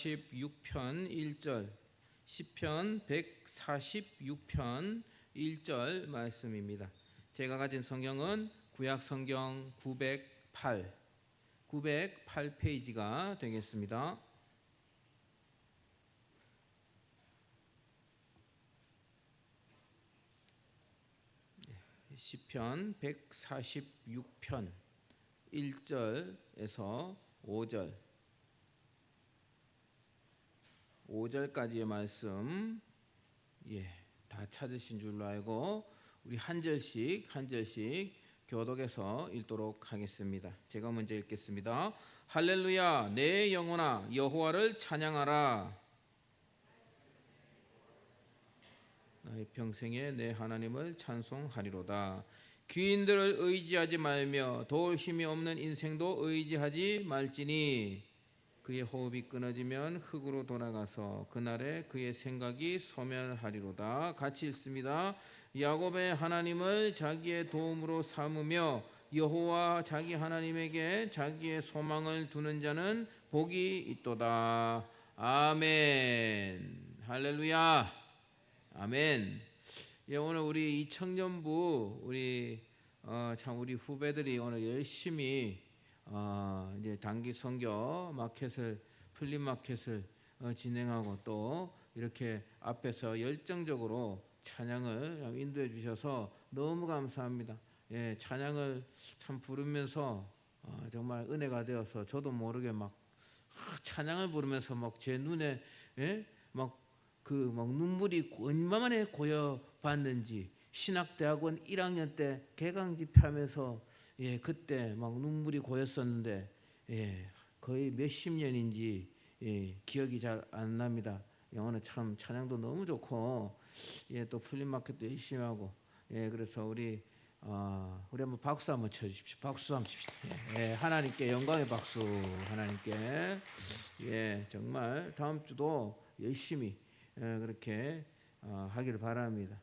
146편 1절, 시편 146편 1절 말씀입니다. 제가 가진 성경은 구약 성경 908페이지가 되겠습니다. 시편 146편 1절에서 5절까지의 말씀 다 찾으신 줄로 알고 우리 한 절씩 교독해서 읽도록 하겠습니다. 제가 먼저 읽겠습니다. 할렐루야, 내 영혼아 여호와를 찬양하라. 나의 평생에 내 하나님을 찬송하리로다. 귀인들을 의지하지 말며 도울 힘이 없는 인생도 의지하지 말지니 그의 호흡이 끊어지면 흙으로 돌아가서 그날에 그의 생각이 소멸하리로다. 같이 읽습니다. 야곱의 하나님을 자기의 도움으로 삼으며 여호와 자기 하나님에게 자기의 소망을 두는 자는 복이 있도다. 아멘. 할렐루야. 아멘. 오늘 우리 이 청년부 우리 후배들이 오늘 열심히 이제 단기 선교 마켓을 플립 마켓을 진행하고 또 이렇게 앞에서 열정적으로 찬양을 인도해 주셔서 너무 감사합니다. 찬양을 참 부르면서 정말 은혜가 되어서 저도 모르게 막 찬양을 부르면서 막 제 눈에 막 눈물이 얼마만에 고여 봤는지 신학대학원 1학년 때 개강지 펴면서 그때 막 눈물이 고였었는데 거의 몇십 년인지 기억이 잘 안 납니다. 오늘 참 찬양도 너무 좋고 또 플립마켓도 열심히 하고 그래서 우리 한번 박수 한번 쳐주십시오. 박수 한번 칩시다. 하나님께 영광의 박수. 하나님께 정말 다음 주도 열심히 그렇게 하기를 바랍니다.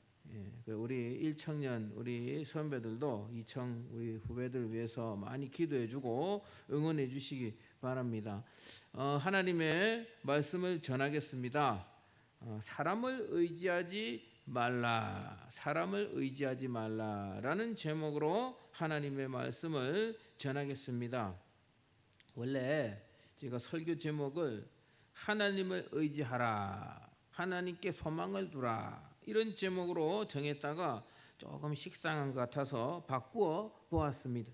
우리 1청년 우리 선배들도 2청 우리 후배들 위해서 많이 기도해주고 응원해 주시기 바랍니다. 하나님의 말씀을 전하겠습니다. 사람을 의지하지 말라라는 제목으로 하나님의 말씀을 전하겠습니다. 원래 제가 설교 제목을 하나님을 의지하라, 하나님께 소망을 두라 이런 제목으로 정했다가 조금 식상한 것 같아서 바꾸어 보았습니다.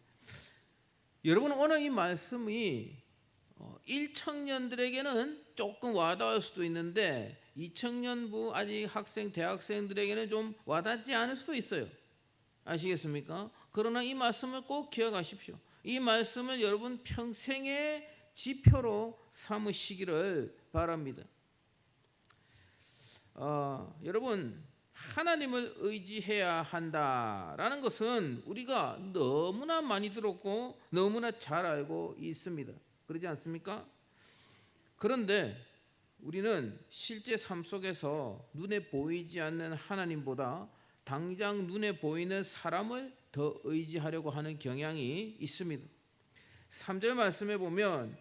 여러분, 오늘 이 말씀이 1청년들에게는 조금 와닿을 수도 있는데 2청년부 아직 학생, 대학생들에게는 좀 와닿지 않을 수도 있어요. 아시겠습니까? 그러나 이 말씀을 꼭 기억하십시오. 이 말씀을 여러분 평생의 지표로 삼으시기를 바랍니다. 여러분, 하나님을 의지해야 한다라는 것은 우리가 너무나 많이 들었고 너무나 잘 알고 있습니다. 그러지 않습니까? 그런데 우리는 실제 삶 속에서 눈에 보이지 않는 하나님보다 당장 눈에 보이는 사람을 더 의지하려고 하는 경향이 있습니다. 3절 말씀에 보면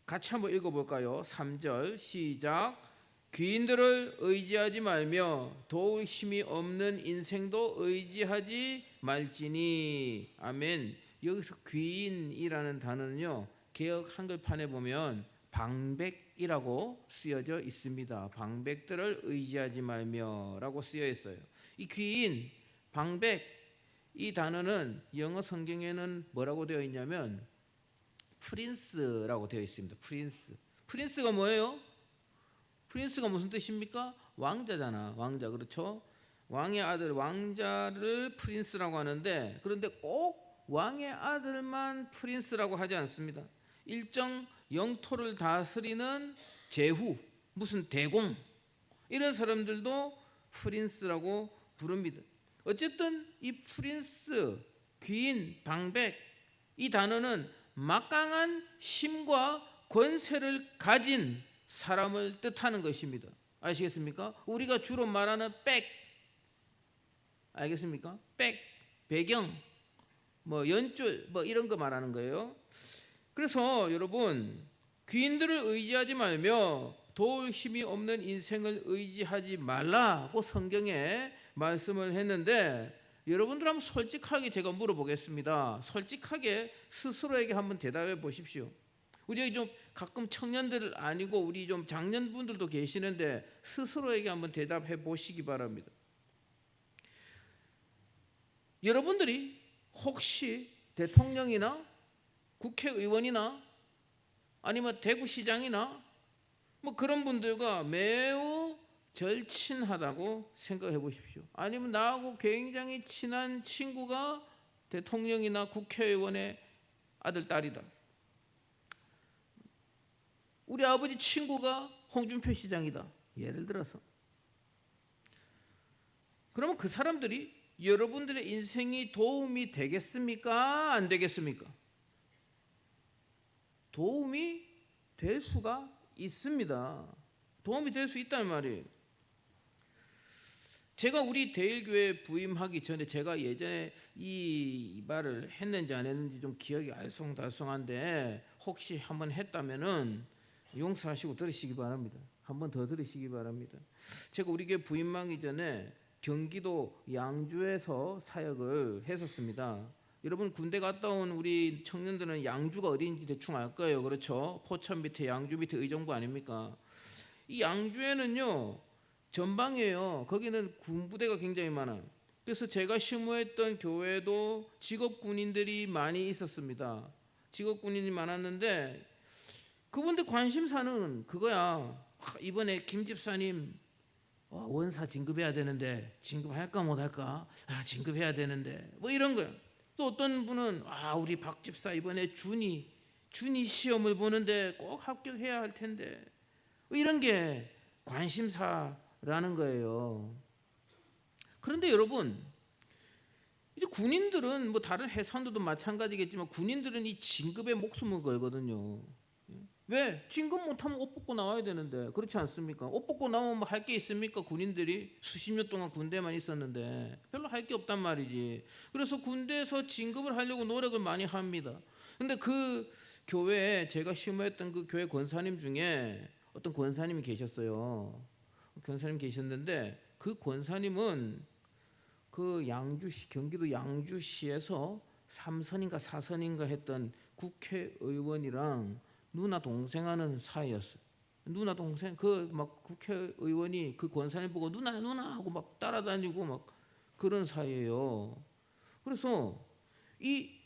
같이 한번 읽어볼까요? 3절 시작. 귀인들을 의지하지 말며 도울 힘이 없는 인생도 의지하지 말지니. 아멘. 여기서 귀인이라는 단어는요, 개역 한글판에 보면 방백이라고 쓰여져 있습니다. 방백들을 의지하지 말며라고 쓰여 있어요. 이 귀인, 방백, 이 단어는 영어 성경에는 뭐라고 되어 있냐면 프린스라고 되어 있습니다. 프린스가 뭐예요? 프린스가 무슨 뜻입니까? 왕자잖아. 왕자, 그렇죠? 왕의 아들, 왕자를 프린스라고 하는데, 그런데 꼭 왕의 아들만 프린스라고 하지 않습니다. 일정 영토를 다스리는 제후, 무슨 대공, 이런 사람들도 프린스라고 부릅니다. 어쨌든 이 프린스, 귀인, 방백, 이 단어는 막강한 힘과 권세를 가진 사람을 뜻하는 것입니다. 아시겠습니까? 우리가 주로 말하는 백, 알겠습니까? 백, 배경, 연줄, 이런 거 말하는 거예요. 그래서 여러분, 귀인들을 의지하지 말며 도울 힘이 없는 인생을 의지하지 말라고 성경에 말씀을 했는데, 여러분들 한번 솔직하게 제가 물어보겠습니다. 솔직하게 스스로에게 한번 대답해 보십시오. 우리 좀 가끔 청년들 아니고 우리 좀 장년분들도 계시는데 스스로에게 한번 대답해 보시기 바랍니다. 여러분들이 혹시 대통령이나 국회의원이나 아니면 대구시장이나 뭐 그런 분들과 매우 절친하다고 생각해 보십시오. 아니면 나하고 굉장히 친한 친구가 대통령이나 국회의원의 아들, 딸이다. 우리 아버지 친구가 홍준표 시장이다. 예를 들어서. 그러면 그 사람들이 여러분들의 인생이 도움이 되겠습니까? 안 되겠습니까? 도움이 될 수가 있습니다. 도움이 될 수 있다는 말이에요. 제가 우리 대일교회 부임하기 전에 제가 예전에 이 말을 했는지 안 했는지 좀 기억이 알쏭달쏭한데 혹시 한번 했다면은 용서하시고 들으시기 바랍니다. 한번 더 들으시기 바랍니다. 제가 우리 교회 부임하기 전에 경기도 양주에서 사역을 했었습니다. 여러분 군대 갔다 온 우리 청년들은 양주가 어디인지 대충 알 거예요. 그렇죠? 포천 밑에 양주 밑에 의정부 아닙니까? 이 양주에는요 전방이에요. 거기는 군부대가 굉장히 많아요. 그래서 제가 심호했던 교회도 직업군인들이 많이 있었습니다. 직업군인이 많았는데 그분들 관심사는 그거야. 이번에 김 집사님 원사 진급해야 되는데 진급할까 못할까? 진급해야 되는데 뭐 이런 거예요. 또 어떤 분은 우리 박 집사 이번에 준이 시험을 보는데 꼭 합격해야 할 텐데 뭐 이런 게 관심사라는 거예요. 그런데 여러분 이제 군인들은 뭐 다른 해상도도 마찬가지겠지만 군인들은 이 진급에 목숨을 걸거든요. 왜? 진급 못하면 옷 벗고 나와야 되는데 그렇지 않습니까? 옷 벗고 나오면 할 게 있습니까? 군인들이 수십 년 동안 군대만 있었는데 별로 할 게 없단 말이지. 그래서 군대에서 진급을 하려고 노력을 많이 합니다. 근데 그 교회에 제가 심호했던 그 교회 권사님 중에 어떤 권사님이 계셨어요. 권사님 계셨는데 그 권사님은 그 양주시 경기도 양주시에서 3선인가 4선인가 했던 국회의원이랑 누나 동생 하는 사이였어요. 누나 동생 그 막 국회의원이 그 권사님 보고 누나 하고 막 따라다니고 막 그런 사이예요. 그래서 이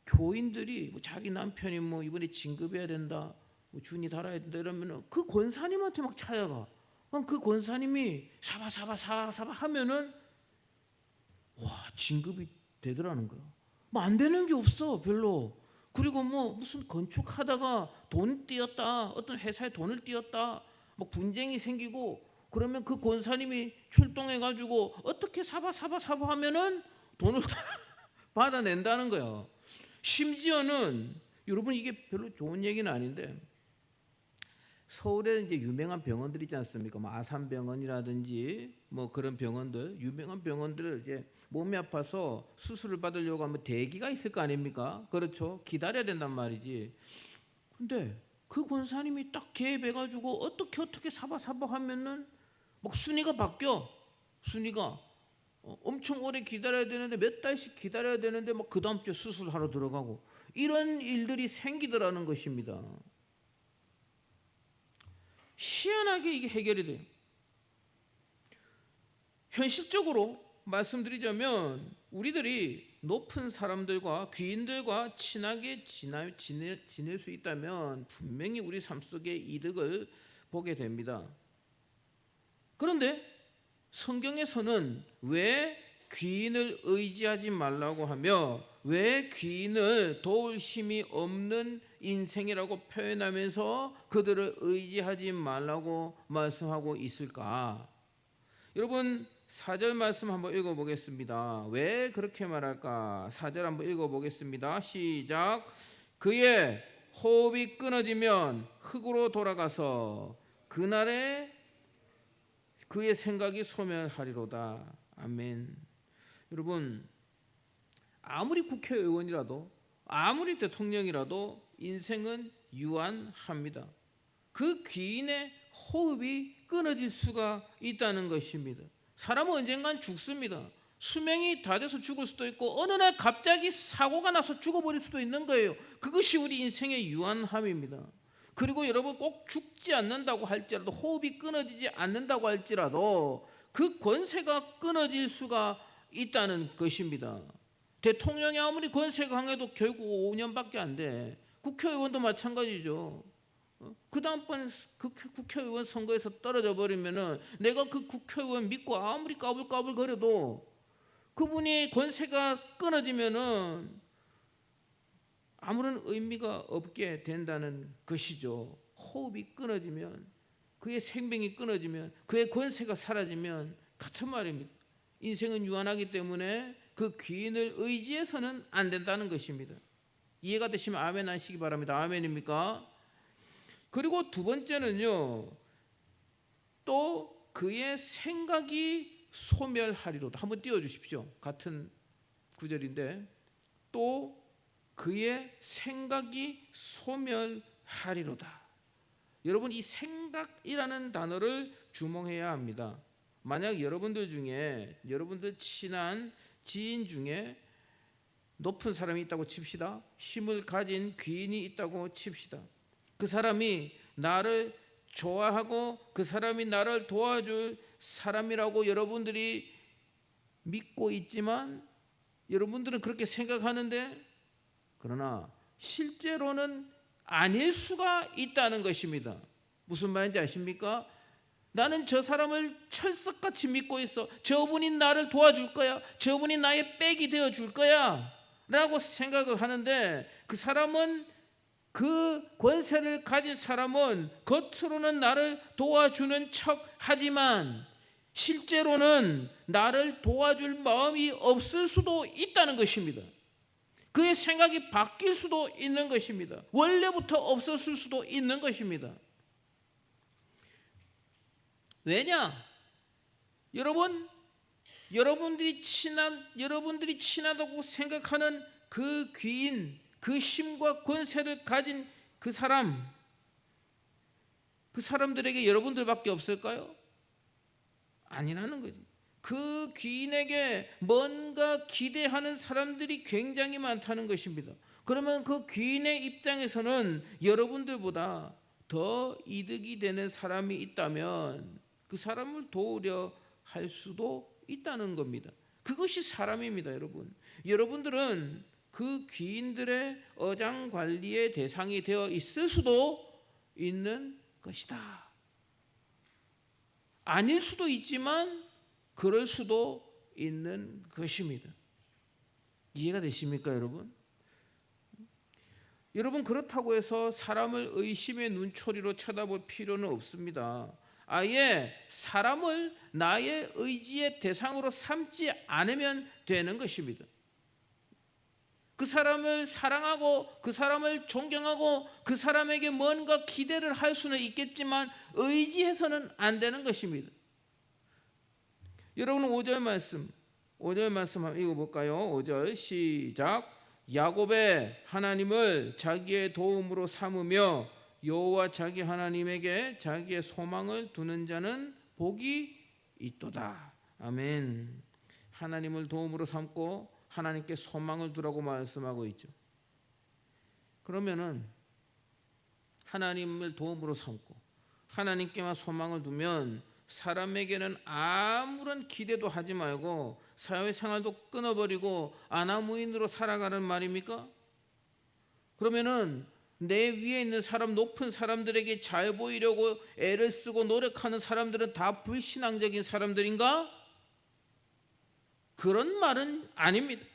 교인들이 뭐 자기 남편이 뭐 이번에 진급해야 된다, 뭐 준이 달아야 된다 이러면은 그 권사님한테 막 찾아가. 그럼 그 권사님이 사바 하면은 진급이 되더라는 거야. 뭐 안 되는 게 없어 별로. 그리고 뭐 무슨 건축하다가 돈 띄었다, 어떤 회사에 돈을 띄었다, 뭐 분쟁이 생기고 그러면 그 권사님이 출동해가지고 어떻게 사바 하면은 돈을 받아낸다는 거예요. 심지어는 여러분 이게 별로 좋은 얘기는 아닌데 서울에 이제 유명한 병원들 있지 않습니까? 뭐 아산병원이라든지 뭐 그런 병원들, 유명한 병원들 이제 몸이 아파서 수술을 받으려고 하면 대기가 있을 거 아닙니까? 그렇죠? 기다려야 된단 말이지. 근데 그 권사님이 딱 개입해가지고 어떻게 사바 하면은 막 순위가 바뀌어. 순위가 엄청 오래 기다려야 되는데 몇 달씩 기다려야 되는데 막 그 다음 주에 수술하러 들어가고 이런 일들이 생기더라는 것입니다. 희한하게 이게 해결이 돼요. 현실적으로 말씀드리자면 우리들이 높은 사람들과 귀인들과 친하게 지낼 수 있다면 분명히 우리 삶 속에 이득을 보게 됩니다. 그런데 성경에서는 왜 귀인을 의지하지 말라고 하며 왜 귀인을 도울 힘이 없는 인생이라고 표현하면서 그들을 의지하지 말라고 말씀하고 있을까? 여러분 4절 말씀 한번 읽어보겠습니다. 왜 그렇게 말할까? 4절 한번 읽어보겠습니다. 시작. 그의 호흡이 끊어지면 흙으로 돌아가서 그날에 그의 생각이 소멸하리로다. 아멘. 여러분 아무리 국회의원이라도 아무리 대통령이라도 인생은 유한합니다. 그 귀인의 호흡이 끊어질 수가 있다는 것입니다. 사람은 언젠간 죽습니다. 수명이 다 돼서 죽을 수도 있고 어느 날 갑자기 사고가 나서 죽어버릴 수도 있는 거예요. 그것이 우리 인생의 유한함입니다. 그리고 여러분 꼭 죽지 않는다고 할지라도, 호흡이 끊어지지 않는다고 할지라도 그 권세가 끊어질 수가 있다는 것입니다. 대통령이 아무리 권세가 강해도 결국 5년밖에 안 돼. 국회의원도 마찬가지죠. 그 다음번 국회의원 선거에서 떨어져 버리면은 내가 그 국회의원 믿고 아무리 까불까불 거려도 그분이 권세가 끊어지면은 아무런 의미가 없게 된다는 것이죠. 호흡이 끊어지면, 그의 생명이 끊어지면, 그의 권세가 사라지면 같은 말입니다. 인생은 유한하기 때문에 그 귀인을 의지해서는 안 된다는 것입니다. 이해가 되시면 아멘 하시기 바랍니다. 아멘입니까? 그리고 두 번째는요, 또 그의 생각이 소멸하리로다. 한번 띄워주십시오. 같은 구절인데, 또 그의 생각이 소멸하리로다. 여러분, 이 생각이라는 단어를 주목해야 합니다. 만약 여러분들 중에, 여러분들 친한 지인 중에 높은 사람이 있다고 칩시다. 힘을 가진 귀인이 있다고 칩시다. 그 사람이 나를 좋아하고 그 사람이 나를 도와줄 사람이라고 여러분들이 믿고 있지만, 여러분들은 그렇게 생각하는데, 그러나 실제로는 아닐 수가 있다는 것입니다. 무슨 말인지 아십니까? 나는 저 사람을 철석같이 믿고 있어. 저분이 나를 도와줄 거야. 저분이 나의 백이 되어줄 거야 라고 생각을 하는데, 그 사람은, 그 권세를 가진 사람은 겉으로는 나를 도와주는 척 하지만 실제로는 나를 도와줄 마음이 없을 수도 있다는 것입니다. 그의 생각이 바뀔 수도 있는 것입니다. 원래부터 없었을 수도 있는 것입니다. 왜냐? 여러분들이 친하다고 생각하는 그 귀인, 그 힘과 권세를 가진 그 사람들에게 여러분들밖에 없을까요? 아니라는 거지. 그 귀인에게 뭔가 기대하는 사람들이 굉장히 많다는 것입니다. 그러면 그 귀인의 입장에서는 여러분들보다 더 이득이 되는 사람이 있다면 그 사람을 도우려 할 수도 있다는 겁니다. 그것이 사람입니다, 여러분. 여러분들은 그 귀인들의 어장관리의 대상이 되어 있을 수도 있는 것이다. 아닐 수도 있지만 그럴 수도 있는 것입니다. 이해가 되십니까, 여러분? 여러분, 그렇다고 해서 사람을 의심의 눈초리로 쳐다볼 필요는 없습니다. 아예 사람을 나의 의지의 대상으로 삼지 않으면 되는 것입니다. 그 사람을 사랑하고 그 사람을 존경하고 그 사람에게 뭔가 기대를 할 수는 있겠지만 의지해서는 안 되는 것입니다. 여러분, 5절 말씀 한번 읽어볼까요? 5절 시작. 야곱의 하나님을 자기의 도움으로 삼으며 여호와 자기 하나님에게 자기의 소망을 두는 자는 복이 있도다. 아멘. 하나님을 도움으로 삼고 하나님께 소망을 두라고 말씀하고 있죠. 그러면은 하나님을 도움으로 삼고 하나님께만 소망을 두면 사람에게는 아무런 기대도 하지 말고 사회생활도 끊어버리고 아나무인으로 살아가는 말입니까? 그러면은 내 위에 있는 사람, 높은 사람들에게 잘 보이려고 애를 쓰고 노력하는 사람들은 다 불신앙적인 사람들인가? 그런 말은 아닙니다.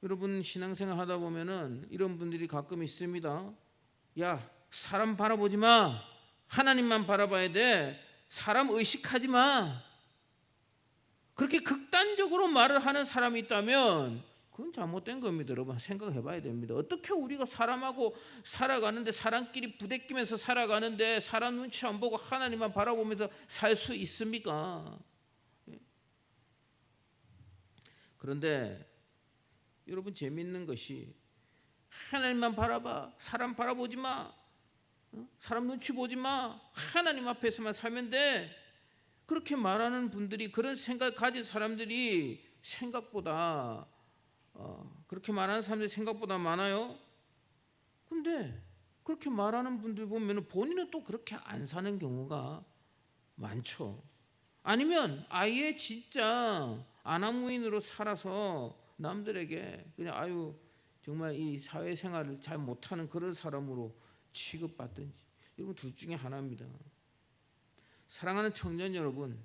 여러분, 신앙생활 하다 보면은 이런 분들이 가끔 있습니다. 야, 사람 바라보지 마. 하나님만 바라봐야 돼. 사람 의식하지 마. 그렇게 극단적으로 말을 하는 사람이 있다면 그건 잘못된 겁니다. 여러분, 생각해 봐야 됩니다. 어떻게 우리가 사람하고 살아가는데, 사람끼리 부대끼면서 살아가는데 사람 눈치 안 보고 하나님만 바라보면서 살 수 있습니까? 그런데 여러분, 재밌는 것이 하나님만 바라봐, 사람 바라보지 마. 사람 눈치 보지 마. 하나님 앞에서만 살면 돼. 그렇게 말하는 분들이, 그런 생각 가진 사람들이 생각보다 그렇게 말하는 사람들이 생각보다 많아요. 근데 그렇게 말하는 분들 보면 본인은 또 그렇게 안 사는 경우가 많죠. 아니면 아예 진짜 아나무인으로 살아서 남들에게 그냥 아유 정말 이 사회생활을 잘 못하는 그런 사람으로 취급받든지. 여러분, 둘 중에 하나입니다. 사랑하는 청년 여러분,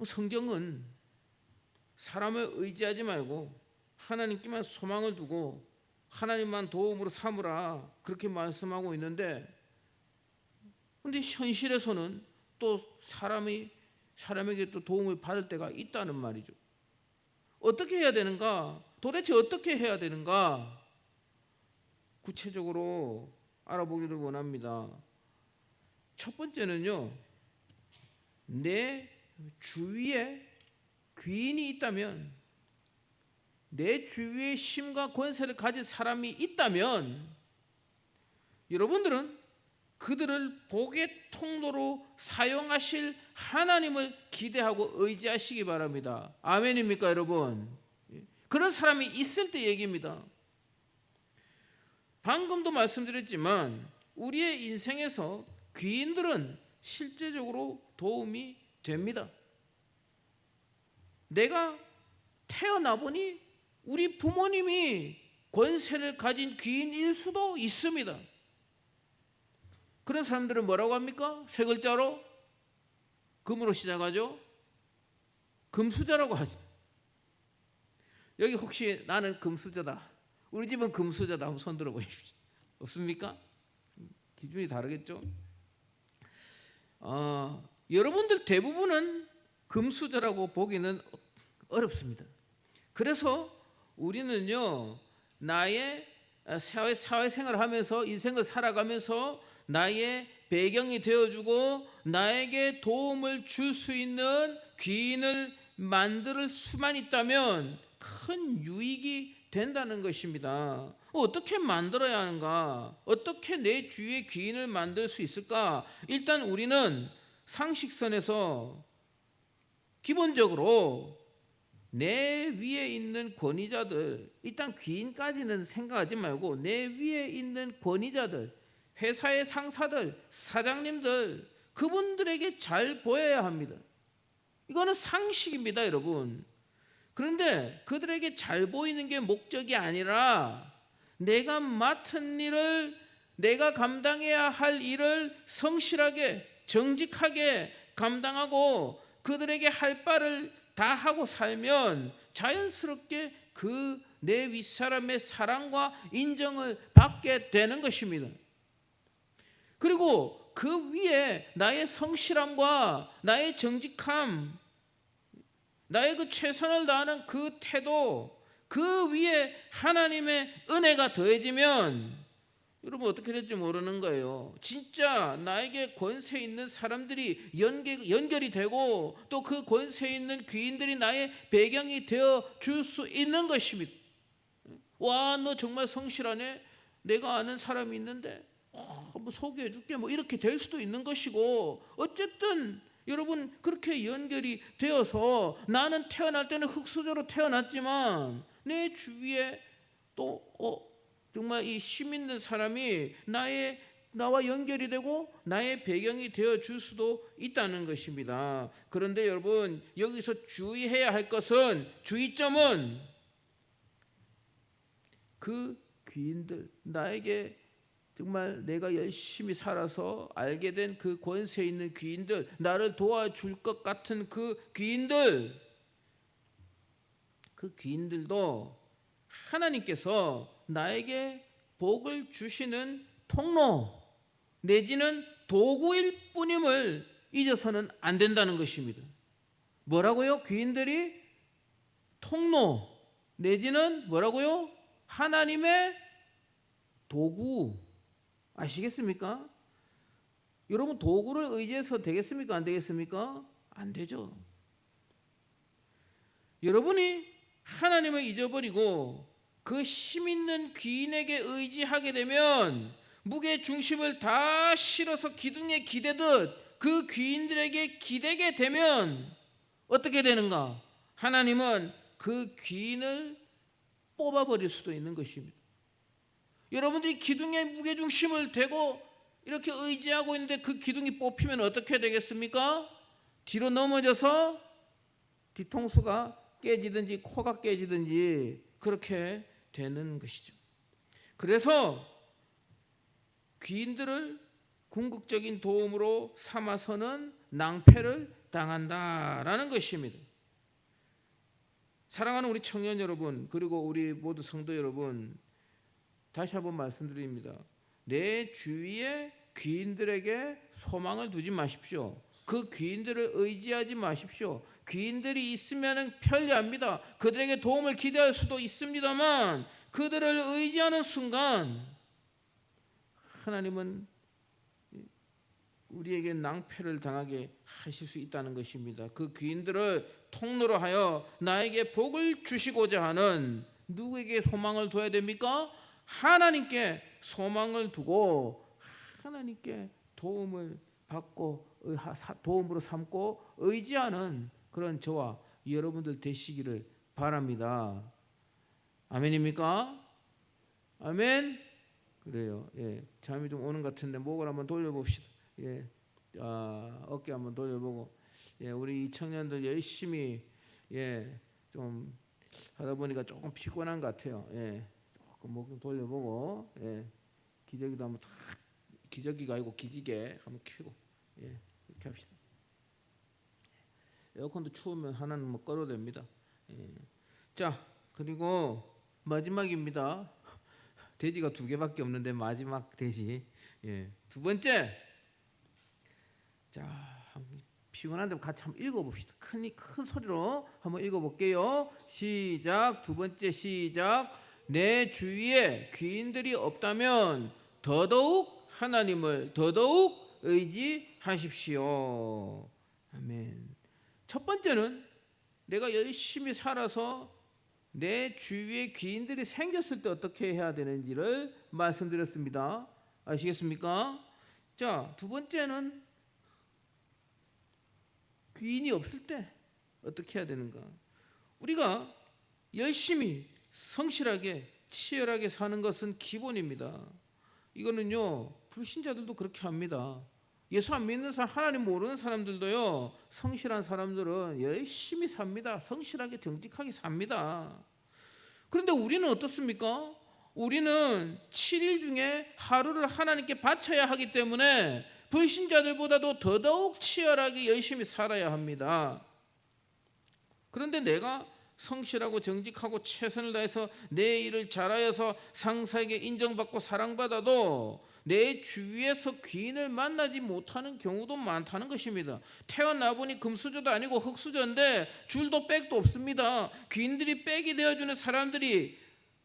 성경은 사람을 의지하지 말고 하나님께만 소망을 두고 하나님만 도움으로 삼으라, 그렇게 말씀하고 있는데, 근데 현실에서는 또 사람에게 또 도움을 받을 때가 있다는 말이죠. 어떻게 해야 되는가? 도대체 어떻게 해야 되는가? 구체적으로 알아보기를 원합니다. 첫 번째는요, 내 주위에 귀인이 있다면, 내 주위에 힘과 권세를 가진 사람이 있다면 여러분들은 그들을 복의 통로로 사용하실 하나님을 기대하고 의지하시기 바랍니다. 아멘입니까 여러분? 그런 사람이 있을 때 얘기입니다. 방금도 말씀드렸지만 우리의 인생에서 귀인들은 실제적으로 도움이 됩니다. 내가 태어나 보니 우리 부모님이 권세를 가진 귀인일 수도 있습니다. 그런 사람들은 뭐라고 합니까? 세 글자로, 금으로 시작하죠. 금수저라고 하죠. 여기 혹시 나는 금수저다, 우리 집은 금수저다, 한번 손 들어 보십시오. 없습니까? 기준이 다르겠죠. 여러분들 대부분은 금수저라고 보기는 어렵습니다. 그래서 우리는요, 나의 사회생활을 하면서 인생을 살아가면서 나의 배경이 되어주고 나에게 도움을 줄 수 있는 귀인을 만들 수만 있다면 큰 유익이 된다는 것입니다. 어떻게 만들어야 하는가? 어떻게 내 주위에 귀인을 만들 수 있을까? 일단 우리는 상식선에서 기본적으로 내 위에 있는 권위자들, 일단 귀인까지는 생각하지 말고 내 위에 있는 권위자들, 회사의 상사들, 사장님들, 그분들에게 잘 보여야 합니다. 이거는 상식입니다 여러분. 그런데 그들에게 잘 보이는 게 목적이 아니라 내가 맡은 일을, 내가 감당해야 할 일을 성실하게 정직하게 감당하고 그들에게 할 바를 다 하고 살면 자연스럽게 그 내 윗사람의 사랑과 인정을 받게 되는 것입니다. 그리고 그 위에 나의 성실함과 나의 정직함, 나의 그 최선을 다하는 그 태도, 그 위에 하나님의 은혜가 더해지면 여러분 어떻게 될지 모르는 거예요. 진짜 나에게 권세 있는 사람들이 연결이 되고 또 그 권세 있는 귀인들이 나의 배경이 되어 줄 수 있는 것입니다. 와, 너 정말 성실하네. 내가 아는 사람이 있는데 한번 소개해 줄게, 뭐 이렇게 될 수도 있는 것이고, 어쨌든 여러분 그렇게 연결이 되어서 나는 태어날 때는 흙수저로 태어났지만 내 주위에 또 정말 이 힘 있는 사람이 나와 연결이 되고 나의 배경이 되어 줄 수도 있다는 것입니다. 그런데 여러분 여기서 주의해야 할 것은, 주의점은 그 귀인들, 나에게 정말 내가 열심히 살아서 알게 된 그 권세 있는 귀인들, 나를 도와줄 것 같은 그 귀인들도 하나님께서 나에게 복을 주시는 통로 내지는 도구일 뿐임을 잊어서는 안 된다는 것입니다. 뭐라고요? 귀인들이 통로 내지는 뭐라고요? 하나님의 도구. 아시겠습니까? 여러분 도구를 의지해서 되겠습니까? 안 되겠습니까? 안 되죠. 여러분이 하나님을 잊어버리고 그 힘 있는 귀인에게 의지하게 되면 무게 중심을 다 실어서 기둥에 기대듯 그 귀인들에게 기대게 되면 어떻게 되는가? 하나님은 그 귀인을 뽑아버릴 수도 있는 것입니다. 여러분들이 기둥에 무게중심을 대고 이렇게 의지하고 있는데 그 기둥이 뽑히면 어떻게 되겠습니까? 뒤로 넘어져서 뒤통수가 깨지든지 코가 깨지든지 그렇게 되는 것이죠. 그래서 귀인들을 궁극적인 도움으로 삼아서는 낭패를 당한다라는 것입니다. 사랑하는 우리 청년 여러분, 그리고 우리 모두 성도 여러분, 다시 한번 말씀드립니다. 내 주위에 귀인들에게 소망을 두지 마십시오. 그 귀인들을 의지하지 마십시오. 귀인들이 있으면 편리합니다. 그들에게 도움을 기대할 수도 있습니다만 그들을 의지하는 순간 하나님은 우리에게 낭패를 당하게 하실 수 있다는 것입니다. 그 귀인들을 통로로 하여 나에게 복을 주시고자 하는 누구에게 소망을 둬야 됩니까? 하나님께 소망을 두고 하나님께 도움을 받고 도움으로 삼고 의지하는 그런 저와 여러분들 되시기를 바랍니다. 아멘입니까? 아멘. 그래요. 예, 잠이 좀 오는 것 같은데 목을 한번 돌려봅시다. 예, 어깨 한번 돌려보고, 예, 우리 이 청년들 열심히 좀 하다 보니까 조금 피곤한 것 같아요. 예, 조금 목 좀 돌려보고, 예, 기저귀도 한번 기저귀가 아니고 기지개 한번 켜고, 예, 이렇게 합시다. 에어컨도 추우면 하나는 뭐 꺼도 됩니다. 예. 자, 그리고 마지막입니다. 돼지가 2개밖에 없는데 마지막 돼지. 예. 두 번째. 자, 피곤한데 같이 한번 읽어봅시다. 큰 소리로 한번 읽어볼게요. 시작. 두 번째 시작. 내 주위에 귀인들이 없다면 더더욱 하나님을 더더욱 의지하십시오. 아멘. 첫 번째는 내가 열심히 살아서 내 주위에 귀인들이 생겼을 때 어떻게 해야 되는지를 말씀드렸습니다. 아시겠습니까? 자, 두 번째는 귀인이 없을 때 어떻게 해야 되는가? 우리가 열심히 성실하게 치열하게 사는 것은 기본입니다. 이거는요, 불신자들도 그렇게 합니다. 예수 안 믿는 사람, 하나님 모르는 사람들도요, 성실한 사람들은 열심히 삽니다. 성실하게 정직하게 삽니다. 그런데 우리는 어떻습니까? 우리는 7일 중에 하루를 하나님께 바쳐야 하기 때문에 불신자들보다도 더더욱 치열하게 열심히 살아야 합니다. 그런데 내가 성실하고 정직하고 최선을 다해서 내 일을 잘하여서 상사에게 인정받고 사랑받아도 내 주위에서 귀인을 만나지 못하는 경우도 많다는 것입니다. 태어나 보니 금수저도 아니고 흙수저인데 줄도 백도 없습니다. 귀인들이 백이 되어주는 사람들이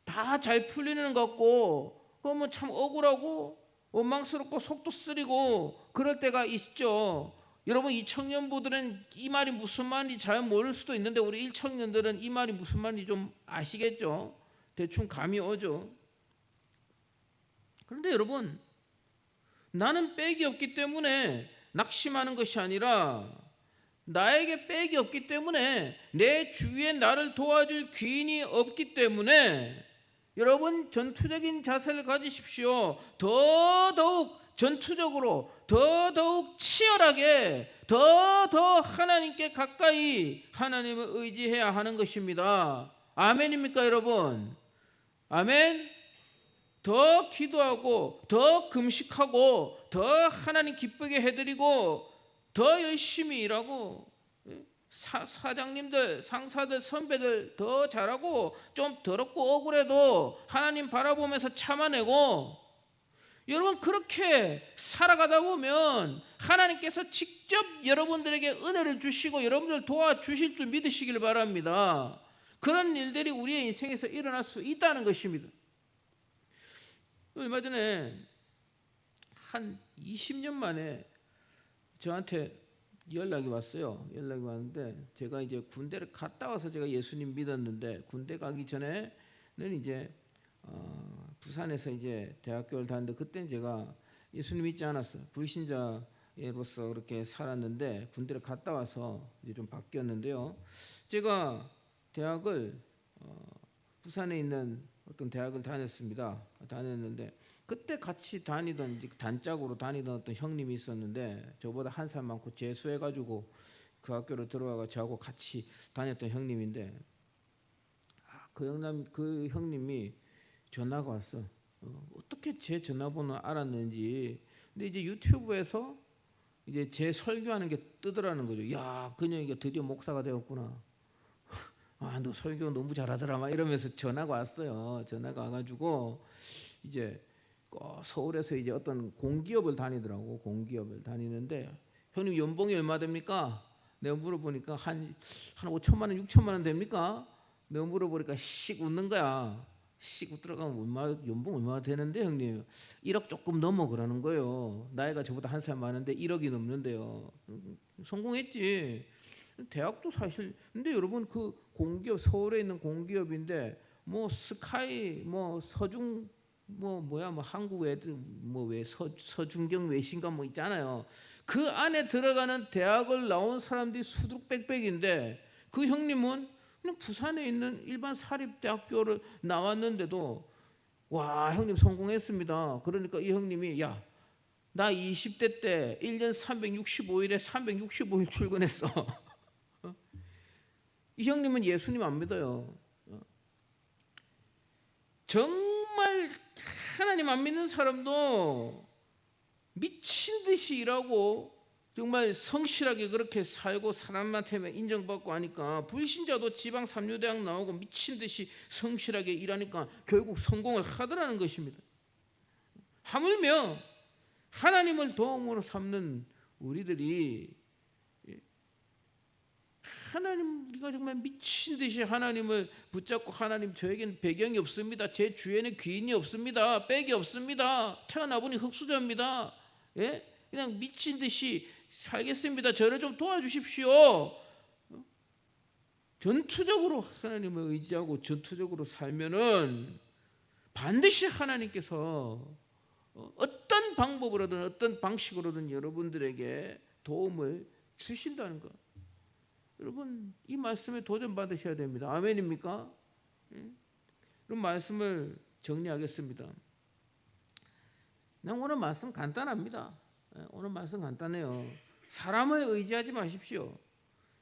다 잘 풀리는 것 같고, 그러면 참 억울하고 원망스럽고 속도 쓰리고 그럴 때가 있죠. 여러분, 이 청년부들은 이 말이 무슨 말인지 잘 모를 수도 있는데 우리 1청년들은 이 말이 무슨 말인지 좀 아시겠죠? 대충 감이 오죠. 그런데 여러분, 나는 백이 없기 때문에 낙심하는 것이 아니라 나에게 백이 없기 때문에 내 주위에 나를 도와줄 귀인이 없기 때문에 여러분, 전투적인 자세를 가지십시오. 더더욱 전투적으로, 더더욱 치열하게, 더 하나님께 가까이 하나님을 의지해야 하는 것입니다. 아멘입니까, 여러분? 아멘. 더 기도하고, 더 금식하고, 더 하나님 기쁘게 해드리고, 더 열심히 일하고, 사장님들, 상사들, 선배들 더 잘하고 좀 더럽고 억울해도 하나님 바라보면서 참아내고, 여러분, 그렇게 살아가다 보면 하나님께서 직접 여러분들에게 은혜를 주시고 여러분들 도와주실 줄 믿으시길 바랍니다. 그런 일들이 우리의 인생에서 일어날 수 있다는 것입니다. 얼마 전에 한 20년 만에 저한테 연락이 왔어요. 연락이 왔는데 제가 이제 군대를 갔다 와서 제가 예수님 믿었는데 군대 가기 전에 이제 부산에서 이제 대학교를 다녔는데 그때는 제가 예수님 믿지 않았어요. 불신자로서 그렇게 살았는데 군대를 갔다 와서 이제 좀 바뀌었는데요. 제가 대학을 부산에 있는 어떤 대학을 다녔는데 그때 같이 다니던 단짝으로 다니던 어떤 형님이 있었는데 저보다 한 살 많고 재수해가지고 그 학교로 들어가서 저하고 같이 다녔던 형님인데 그 형님이 전화가 왔어. 어떻게 제 전화번호 알았는지. 근데 이제 유튜브에서 이제 제 설교하는 게 뜨더라는 거죠. 야, 그녀가 드디어 목사가 되었구나. 아, 너 설교 너무 잘하더라. 막 이러면서 전화가 왔어요. 전화가 와가지고 이제 서울에서 이제 어떤 공기업을 다니더라고. 공기업을 다니는데 형님 연봉이 얼마 됩니까? 내가 물어보니까 한 5천만 원, 6천만 원 됩니까? 내가 물어보니까 씩 웃는 거야. 씩 웃더라가면 연봉 얼마 되는데 형님? 1억 조금 넘어 그러는 거예요. 나이가 저보다 한 살 많은데 1억이 넘는데요. 성공했지. 대학도 사실 근데 여러분 그 공기업 서울에 있는 공기업인데 뭐 스카이 뭐 서중 뭐 한국 애들 왜 서중경 외신가 뭐 있잖아요. 그 안에 들어가는 대학을 나온 사람들이 수두룩백백인데 그 형님은 그냥 부산에 있는 일반 사립대학교를 나왔는데도 와 형님 성공했습니다. 그러니까 이 형님이 야 나 20대 때 1년 365일에 365일 출근했어. 이 형님은 예수님 안 믿어요. 정말 하나님 안 믿는 사람도 미친 듯이 일하고 정말 성실하게 그렇게 살고 사람한테 인정받고 하니까 불신자도 지방 삼류대학 나오고 미친 듯이 성실하게 일하니까 결국 성공을 하더라는 것입니다. 하물며 하나님을 도움으로 삼는 우리들이 하나님 우리가 정말 미친 듯이 하나님을 붙잡고 하나님 저에겐 배경이 없습니다. 제 주위에는 귀인이 없습니다. 백이 없습니다. 태어나 보니 흙수저입니다. 예? 그냥 미친 듯이 살겠습니다. 저를 좀 도와주십시오. 전투적으로 하나님을 의지하고 전투적으로 살면은 반드시 하나님께서 어떤 방법으로든 어떤 방식으로든 여러분들에게 도움을 주신다는 것. 여러분 이 말씀에 도전 받으셔야 됩니다. 아멘입니까? 그럼 말씀을 정리하겠습니다. 오늘 말씀 간단합니다. 오늘 말씀 간단해요. 사람을 의지하지 마십시오.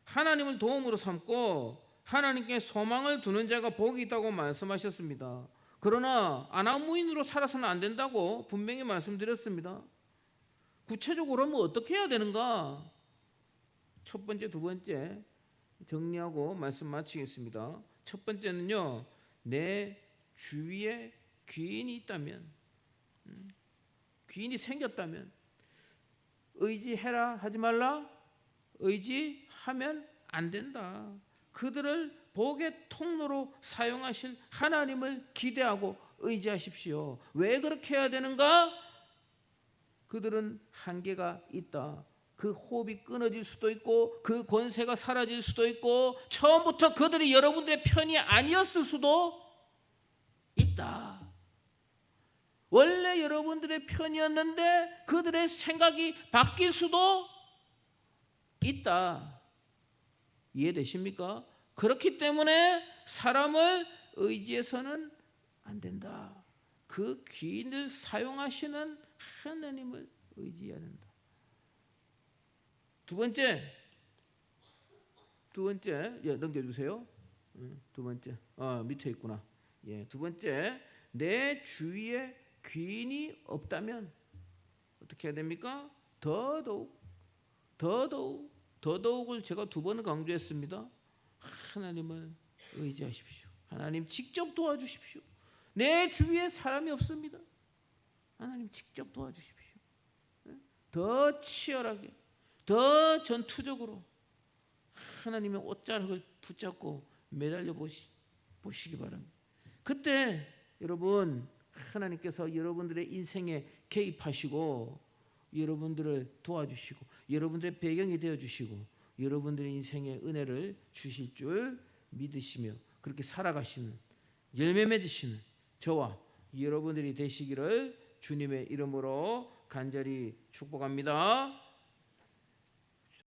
하나님을 도움으로 삼고 하나님께 소망을 두는 자가 복이 있다고 말씀하셨습니다. 그러나 안하무인으로 살아서는 안 된다고 분명히 말씀드렸습니다. 구체적으로 뭐 어떻게 해야 되는가? 첫 번째, 두 번째 정리하고 말씀 마치겠습니다. 첫 번째는요, 내 주위에 귀인이 있다면, 귀인이 생겼다면 의지해라 하지 말라, 의지하면 안 된다. 그들을 복의 통로로 사용하실 하나님을 기대하고 의지하십시오. 왜 그렇게 해야 되는가? 그들은 한계가 있다. 그 호흡이 끊어질 수도 있고 그 권세가 사라질 수도 있고 처음부터 그들이 여러분들의 편이 아니었을 수도 있다. 원래 여러분들의 편이었는데 그들의 생각이 바뀔 수도 있다. 이해되십니까? 그렇기 때문에 사람을 의지해서는 안 된다. 그 귀인을 사용하시는 하나님을 의지해야 된다. 두 번째 넘겨주세요. 두 번째 밑에 있구나. 두 번째 내 주위에 귀인이 없다면 어떻게 해야 됩니까? 더더욱을 제가 두 번을 강조했습니다. 하나님을 의지하십시오. 하나님 직접 도와주십시오. 내 주위에 사람이 없습니다. 하나님 직접 도와주십시오. 더 치열하게 더 전투적으로 하나님의 옷자락을 붙잡고 매달려 보시기 바랍니다. 그때 여러분 하나님께서 여러분들의 인생에 개입하시고 여러분들을 도와주시고 여러분들의 배경이 되어주시고 여러분들의 인생에 은혜를 주실 줄 믿으시며 그렇게 살아가시는 열매 맺으시는 저와 여러분들이 되시기를 주님의 이름으로 간절히 축복합니다.